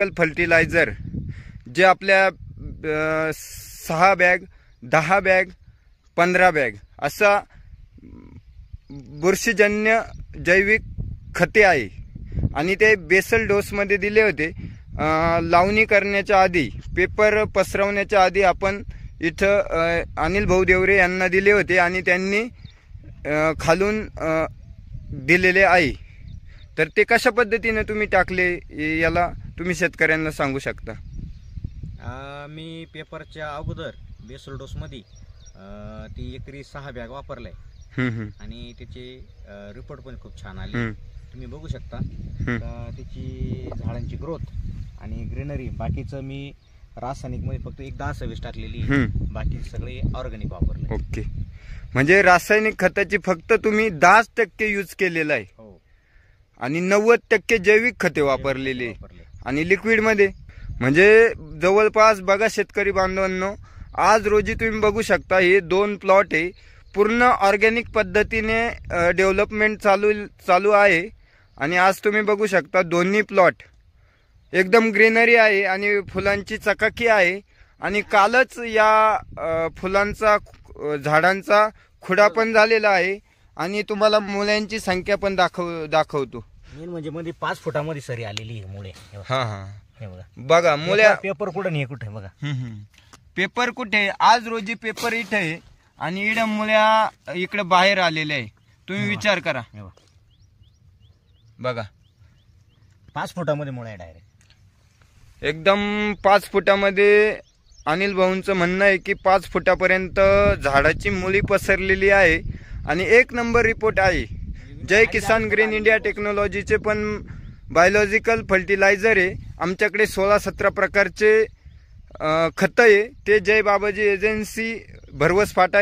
Fertiliser जे आपल्या 6 bag 10 bag 15 bag असा बुरशीजन्य जैविक खते आहे आणि ते बेसल डोसमध्ये दिले होते। लावणी करण्याच्या आधी पेपर पसरवण्याच्या आधी आपण इथं अनिल भाऊ देवरे यांना दिले होते आणि त्यांनी खालून दिलेले आहे। तर ते कशा पद्धतीने तुम्ही टाकले याला तुम्ही शेतकऱ्यांना सांगू शकता? मी पेपरच्या अगोदर बेसल डोस मध्ये ती एकरी 6 बॅग वापरलाय आणि त्याचे रिपोर्ट पण खूप छान आले। तुम्ही बघू शकता त्याची झाडांची ग्रोथ आणि ग्रीनरी। बाकीचं मी रासायनिक मध्ये फक्त 10-20 टाकलेली, बाकी सगळे ऑर्गॅनिक वापरले। ओके, म्हणजे रासायनिक खताची फक्त तुम्ही 10% यूज केलेला आहे आणि 90% जैविक खते वापरलेली आणि लिक्विड मध्ये म्हणजे जवळपास बघा शेतकरी बांधवांनो, आज रोजी तुम्ही बघू शकता हे 2 प्लॉट आहे, पूर्ण ऑर्गॅनिक पद्धतीने डेव्हलपमेंट चालू आहे आणि आज तुम्ही बघू शकता दोन्ही प्लॉट एकदम ग्रीनरी आहे आणि फुलांची चकाकी आहे आणि कालच या फुलांचा झाडांचा खुडा पण झालेला आहे आणि तुम्हाला मुळ्यांची संख्या पण दाखवतो। मेन म्हणजे मध्ये 5 फुटामध्ये सरी आलेली आहे मुळे। हे बघा मुळ्या पेपर कुठे नाही, कुठे बघा पेपर कुठे, आज रोजी पेपर इथे आहे आणि इकडे मुळ्या इकडे बाहेर आलेल्या आहे। तुम्ही विचार करा, बघा 5 फुटामध्ये मुळ्या डायरेक्ट एकदम 5 फुटामध्ये। अनिल भाऊंचं म्हणणं आहे की 5 फुटापर्यंत झाडाची मुळी पसरलेली आहे आणि 1 नंबर रिपोर्ट आहे। जय किसान ग्रीन इंडिया टेक्नॉलॉजीचे पण बायोलॉजिकल फर्टिलायझर आहे आमच्याकडे, 16-17 प्रकारचे खत आहे। ते जय बाबाजी एजन्सी भरवस फाटा